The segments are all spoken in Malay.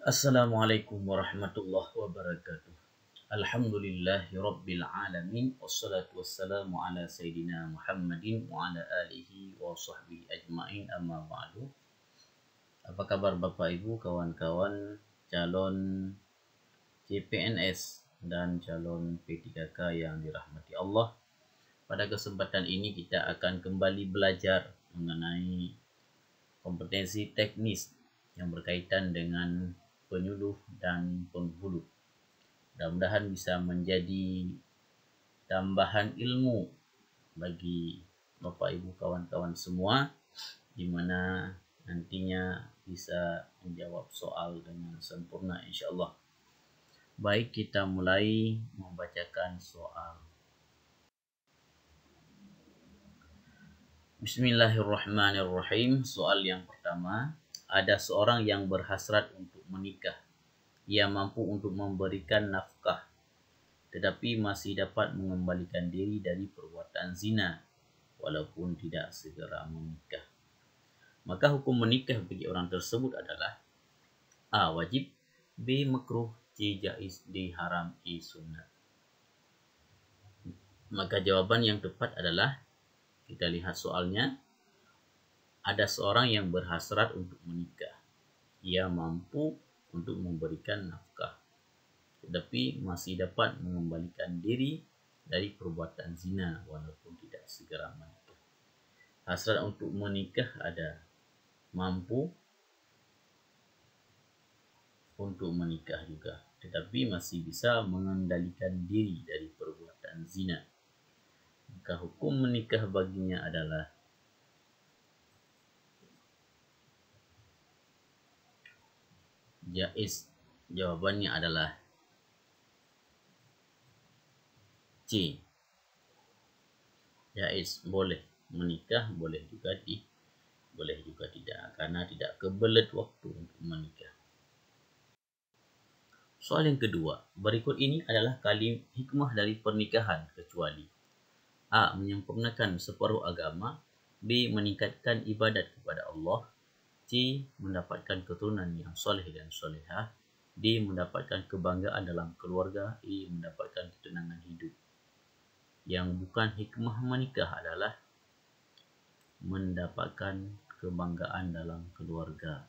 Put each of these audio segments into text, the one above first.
Assalamualaikum warahmatullahi wabarakatuh. Alhamdulillahi rabbil alamin. Wassalatu wassalamu ala sayyidina Muhammadin wa ala alihi wa sahbihi ajma'in, amma ba'du. Apa kabar Bapak Ibu, kawan-kawan calon CPNS dan calon P3K yang dirahmati Allah? Pada kesempatan ini kita akan kembali belajar mengenai kompetensi teknis yang berkaitan dengan penyuluh dan penghulu. Mudah-mudahan bisa menjadi tambahan ilmu bagi Bapak Ibu kawan-kawan semua, di mana nantinya bisa menjawab soal dengan sempurna insyaallah. Baik, kita mulai membacakan soal. Bismillahirrahmanirrahim. Soal yang pertama, ada seorang yang berhasrat untuk menikah. Ia mampu untuk memberikan nafkah, tetapi masih dapat mengembalikan diri dari perbuatan zina, walaupun tidak segera menikah. Maka hukum menikah bagi orang tersebut adalah A. Wajib, B. Makruh, C. Jaiz, D. Haram, E. Sunnah. Maka jawaban yang tepat adalah, kita lihat soalnya, ada seorang yang berhasrat untuk menikah. Ia mampu untuk memberikan nafkah, tetapi masih dapat mengembalikan diri dari perbuatan zina walaupun tidak segera menikah. Hasrat untuk menikah ada mampu untuk menikah juga, tetapi masih bisa mengendalikan diri dari perbuatan zina. Maka hukum menikah baginya adalah jaiz. Jawabannya adalah C. Jaiz, boleh menikah, boleh juga tidak, karena tidak kebelet waktu untuk menikah. Soal yang kedua, berikut ini adalah kalimat hikmah dari pernikahan, kecuali A. Menyempurnakan separuh agama, B. Meningkatkan ibadat kepada Allah, C. Mendapatkan keturunan yang soleh dan solehah, D. Mendapatkan kebanggaan dalam keluarga, E. Mendapatkan ketenangan hidup. Yang bukan hikmah menikah adalah mendapatkan kebanggaan dalam keluarga.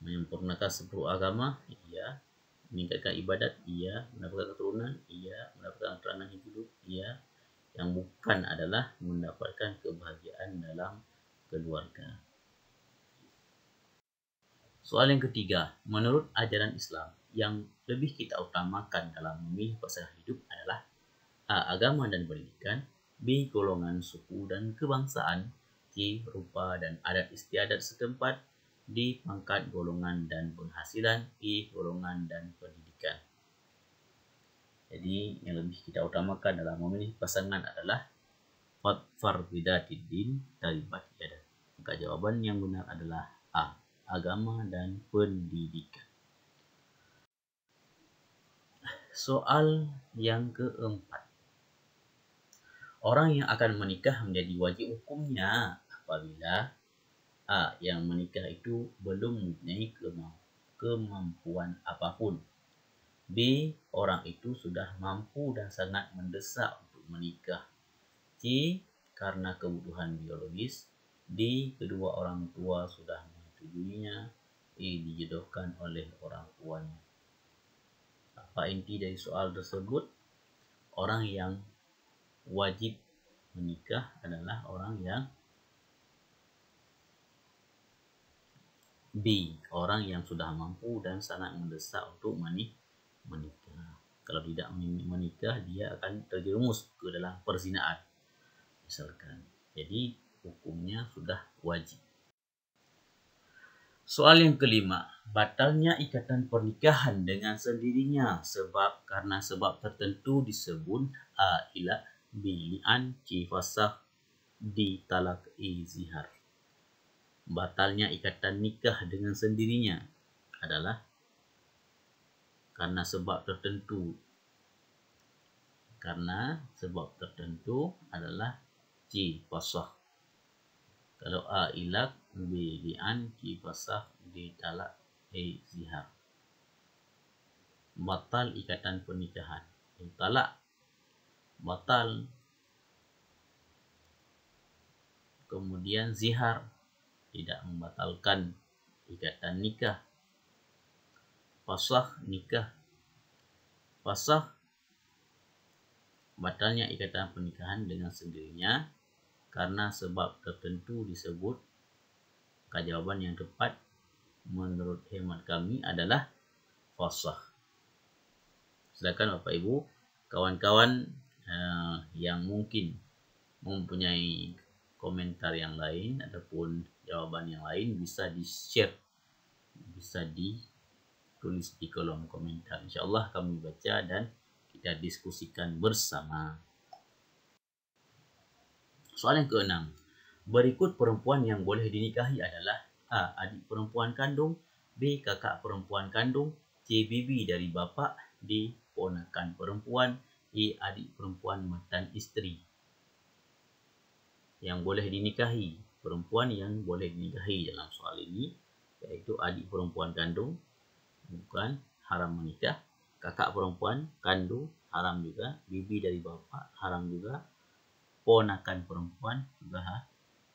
Menyempurnakan separuh agama, iya. Meningkatkan ibadat, iya. Mendapatkan keturunan, iya. Mendapatkan ketenangan hidup, iya. Yang bukan adalah mendapatkan kebahagiaan dalam keluarga. Soal yang ketiga, menurut ajaran Islam, yang lebih kita utamakan dalam memilih pasangan hidup adalah A. Agama dan pendidikan, B. Golongan, suku, dan kebangsaan, C. Rupa dan adat istiadat setempat, D. Pangkat, golongan, dan penghasilan, E. Golongan dan pendidikan. Jadi yang lebih kita utamakan dalam memilih pasangan adalah Fadfar bidatid din taribat yadak. Maka jawaban yang benar adalah A. Agama dan pendidikan. Soal yang keempat, orang yang akan menikah menjadi wajib hukumnya apabila A. Yang menikah itu belum mempunyai kemampuan apapun, B. Orang itu sudah mampu dan sangat mendesak untuk menikah, C. Karena kebutuhan biologis, D. Kedua orang tua sudah menyetujuinya, E. Dijodohkan oleh orang tuanya. Apa inti dari soal tersebut? Orang yang wajib menikah adalah orang yang B. Orang yang sudah mampu dan sangat mendesak untuk menikah. Kalau tidak menikah, dia akan terjerumus ke dalam perzinaan misalkan. Jadi hukumnya sudah wajib. Soal yang kelima, batalnya ikatan pernikahan dengan sendirinya karena sebab tertentu disebut A. Ilak, B. Li'an, C. Fasakh, D. Talak, E. Zihar. Batalnya ikatan nikah dengan sendirinya adalah karena sebab tertentu. Karena sebab tertentu adalah C. Fasakh. Kalau A. Ilak B. Li'an, C. Fasakh, D. Talak, E. Zihar. Batal ikatan pernikahan. Talak batal, kemudian zihar tidak membatalkan ikatan nikah. Fasakh nikah. Fasakh batalnya ikatan pernikahan dengan sendirinya karena sebab tertentu disebut. Maka jawaban yang tepat menurut hemat kami adalah fasakh. Silakan Bapak Ibu, kawan-kawan yang mungkin mempunyai komentar yang lain ataupun jawaban yang lain bisa di-share, bisa ditulis di kolom komentar. InsyaAllah kami baca dan kita diskusikan bersama. Soalan yang ke-6. Berikut perempuan yang boleh dinikahi adalah A. Adik perempuan kandung, B. Kakak perempuan kandung, C. Bibi dari bapa, D. Ponakan perempuan, E. Adik perempuan mantan isteri. Yang boleh dinikahi, perempuan yang boleh dinikahi dalam soal ini iaitu adik perempuan kandung, bukan haram menikah. Kakak perempuan kandung haram juga, bibi dari bapa haram juga, ponakan perempuan juga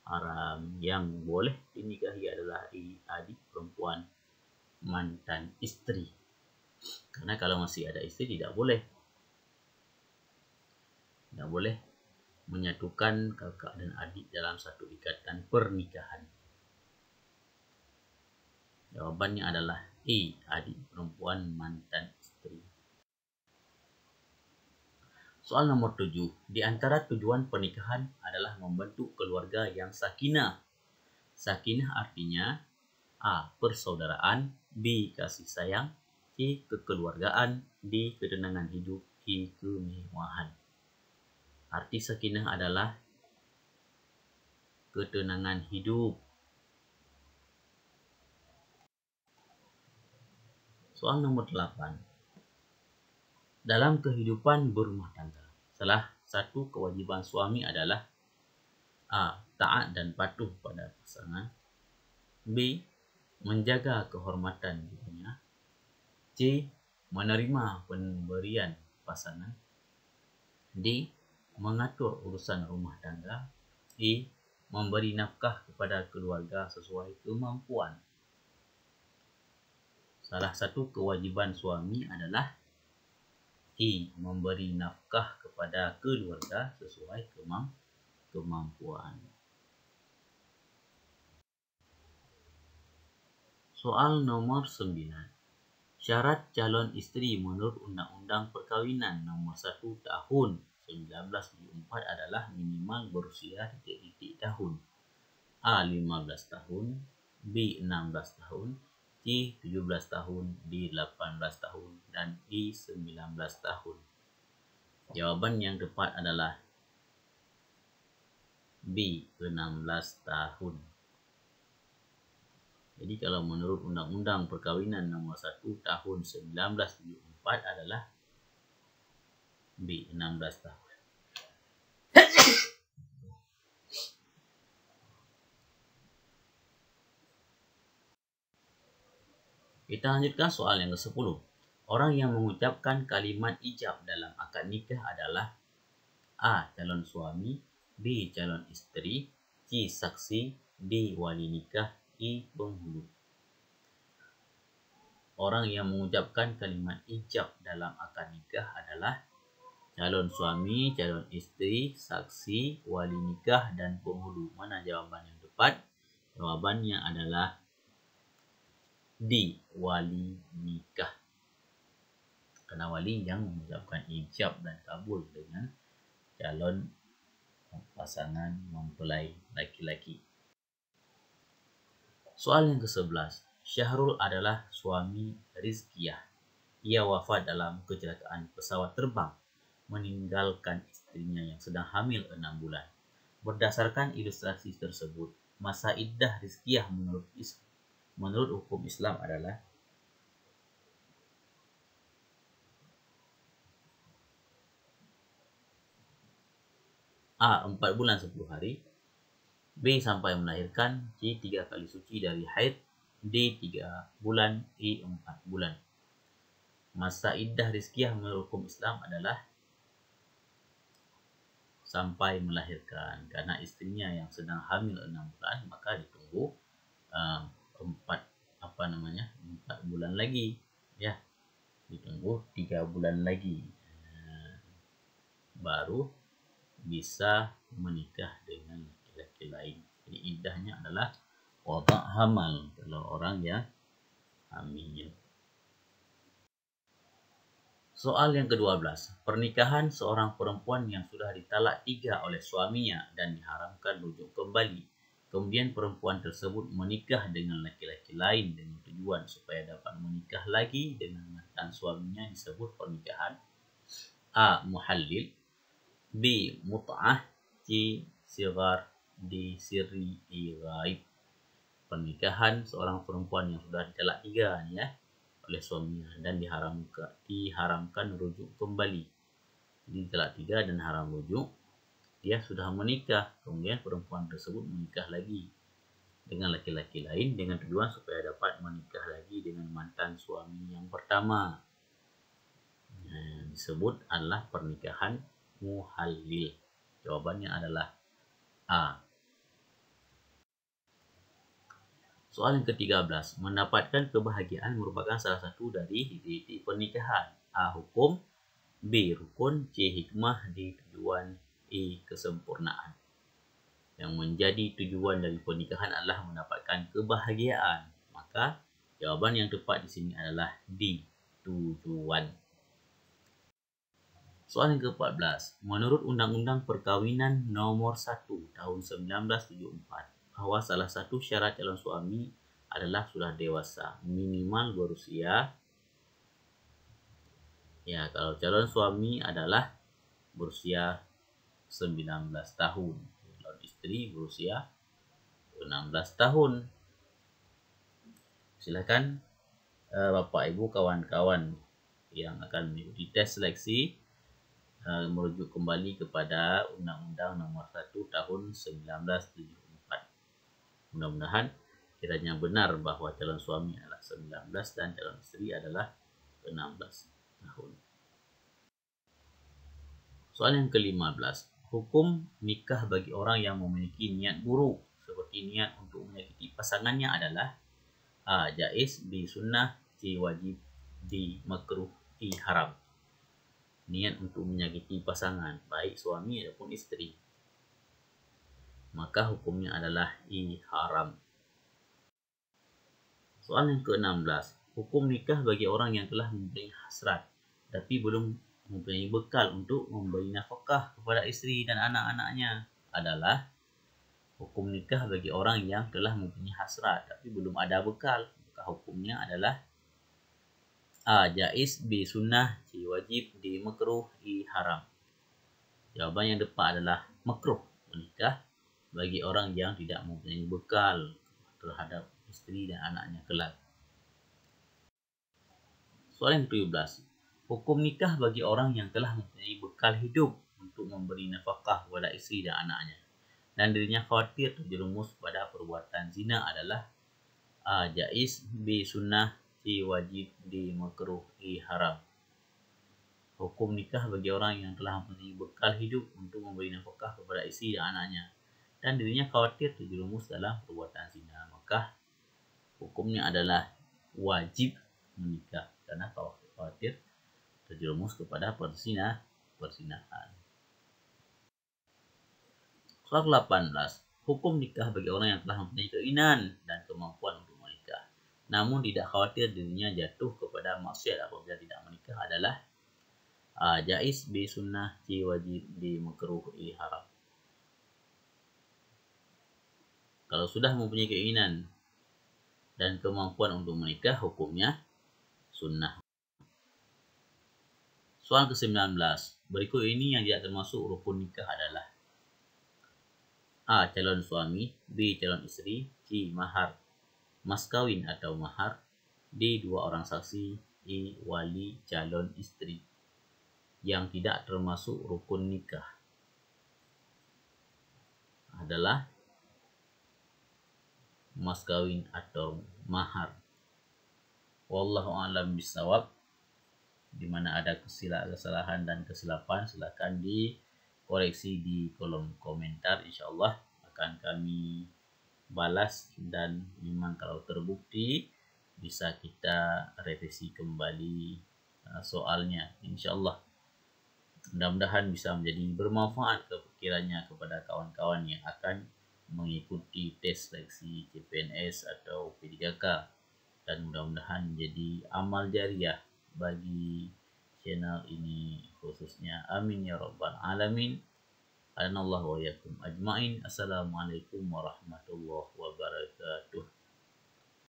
haram. Yang boleh dinikahi adalah adik perempuan mantan istri. Karena kalau masih ada istri tidak boleh menyatukan kakak dan adik dalam satu ikatan pernikahan. Jawabannya adalah E. Adik perempuan mantan istri. Soal nomor 7. Di antara tujuan pernikahan adalah membentuk keluarga yang sakinah. Sakinah artinya A. Persaudaraan, B. Kasih sayang, C. Kekeluargaan, D. Ketenangan hidup, E. Kemewahan. Arti sakinah adalah ketenangan hidup. Soal nomor 8. Dalam kehidupan berumah tangga, salah satu kewajiban suami adalah A. Taat dan patuh pada pasangan, B. Menjaga kehormatan dirinya, C. Menerima pemberian pasangan, D. Mengatur urusan rumah tangga, E. Memberi nafkah kepada keluarga sesuai kemampuan. Salah satu kewajiban suami adalah E. Memberi nafkah kepada keluarga sesuai kemampuan. Soal nomor 9. Syarat calon istri menurut Undang-Undang Perkahwinan nomor 1 tahun 1974 adalah minimal berusia titik-titik tahun. A. 15 tahun, B. 16 tahun, C. 17 tahun, D. 18 tahun, dan E. 19 tahun. Jawaban yang tepat adalah B. 16 tahun. Jadi kalau menurut Undang-Undang Perkahwinan nomor 1 tahun 1974 adalah B. 16 tahun. Kita lanjutkan soal yang ke-10. Orang yang mengucapkan kalimat ijab dalam akad nikah adalah A. Calon suami, B. Calon isteri, C. Saksi, D. Wali nikah, E. Penghulu. Orang yang mengucapkan kalimat ijab dalam akad nikah adalah calon suami, calon isteri, saksi, wali nikah, dan penghulu. Mana jawaban yang tepat? Jawabannya adalah D. Wali nikah. Karena wali yang mengucapkan ijab dan kabul dengan calon pasangan mempelai laki-laki. Soal yang ke-11. Syahrul adalah suami Rizkiyah. Ia wafat dalam kecelakaan pesawat terbang, meninggalkan istrinya yang sedang hamil 6 bulan. Berdasarkan ilustrasi tersebut, masa iddah Rizkiyah menurut hukum Islam adalah A. 4 bulan 10 hari, B. Sampai melahirkan. C. 3 kali suci dari haid. D. 3 bulan. E. 4 bulan. Masa iddah rizkiyah menurut hukum Islam adalah sampai melahirkan. Karena istrinya yang sedang hamil 6 bulan, maka ditunggu 4 bulan lagi, ya, ditunggu 3 bulan lagi, baru bisa menikah dengan laki-laki lain. Jadi iddahnya adalah wada' hamal kalau orang yang hamil. Soal yang ke-12. Pernikahan seorang perempuan yang sudah ditalak 3 oleh suaminya dan diharamkan rujuk kembali. Kemudian perempuan tersebut menikah dengan laki-laki lain dengan tujuan supaya dapat menikah lagi dengan mantan suaminya, disebut pernikahan A. Muhallil, B. Mut'ah, C. Sigar, D. Sirri, E. Ghaib. Pernikahan seorang perempuan yang sudah ditalak 3 nih ya oleh suaminya dan diharamkan rujuk kembali. Jadi talak 3 dan haram rujuk. Dia sudah menikah, kemudian perempuan tersebut menikah lagi dengan laki-laki lain dengan tujuan supaya dapat menikah lagi dengan mantan suami yang pertama. Disebut adalah pernikahan muhallil. Jawabannya adalah A. Soal yang ke-13. Mendapatkan kebahagiaan merupakan salah satu dari titik pernikahan. A. Hukum, B. Rukun, C. Hikmah, D. Tujuan, E. Kesempurnaan. Yang menjadi tujuan dari pernikahan adalah mendapatkan kebahagiaan. Maka jawaban yang tepat di sini adalah D. Tujuan. Soal yang ke-14. Menurut Undang-Undang Perkawinan Nomor 1 Tahun 1974, bahwa salah satu syarat calon suami adalah sudah dewasa, minimal berusia, ya, kalau calon suami adalah berusia 19 tahun, calon istri berusia 16 tahun. Silakan Bapak Ibu kawan-kawan yang akan mengikuti tes seleksi merujuk kembali kepada Undang-Undang Nomor 1 Tahun 1974. Mudah-mudahan kiranya benar bahwa calon suami adalah 19 dan calon istri adalah 16 tahun. Soal yang ke-15. Hukum nikah bagi orang yang memiliki niat buruk seperti niat untuk menyakiti pasangannya adalah A. Jaiz, B. Sunnah, C. Wajib, D. Makruh, E. Haram. Niat untuk menyakiti pasangan, baik suami ataupun istri, maka hukumnya adalah E. Haram. Soal yang ke-16. Hukum nikah bagi orang yang telah mempunyai hasrat tapi belum mempunyai bekal untuk memberi nafkah kepada istri dan anak-anaknya adalah hukum nikah bagi orang yang telah mempunyai hasrat tapi belum ada bekal. Maka hukumnya adalah A. Jaiz, B. Sunnah, C. Wajib, D. Makruh, E. Haram. Jawaban yang tepat adalah makruh menikah bagi orang yang tidak mempunyai bekal terhadap istri dan anaknya kelak. Soal yang ke-17. Hukum nikah bagi orang yang telah mempunyai bekal hidup untuk memberi nafkah kepada istri dan anaknya dan dirinya khawatir terjerumus pada perbuatan zina adalah A. Jaiz, B. Sunnah, C. Wajib, D. Makruh, E. Haram. Hukum nikah bagi orang yang telah mempunyai bekal hidup untuk memberi nafkah kepada istri dan anaknya dan dirinya khawatir terjerumus dalam perbuatan zina, maka hukumnya adalah wajib menikah karena khawatir terjerumus kepada perzinahan. Soal 18. Hukum nikah bagi orang yang telah mempunyai keinginan dan kemampuan untuk menikah namun tidak khawatir dirinya jatuh kepada maksiat apabila tidak menikah adalah A. Jaiz, B. Sunnah, C. Wajib, D. Makruh, E. Haram. Kalau sudah mempunyai keinginan dan kemampuan untuk menikah, hukumnya sunnah. Soal ke-19. Berikut ini yang tidak termasuk rukun nikah adalah A. Calon suami, B. Calon istri, C. Mahar, mas kawin atau mahar, D. 2 orang saksi, E. Wali calon istri. Yang tidak termasuk rukun nikah adalah mas kawin atau mahar. Wallahu a'lam bishawab. Di mana ada kesalahan dan kesilapan, silakan dikoreksi di kolom komentar. Insyaallah akan kami balas, dan memang kalau terbukti bisa kita revisi kembali soalnya. Insyaallah mudah-mudahan bisa menjadi bermanfaat kiranya kepada kawan-kawan yang akan mengikuti tes seleksi CPNS atau P3K, dan mudah-mudahan menjadi amal jariah bagi channel ini khususnya. Amin ya rabbal alamin. Anallahu wa yakum ajmain. Assalamualaikum warahmatullahi wabarakatuh.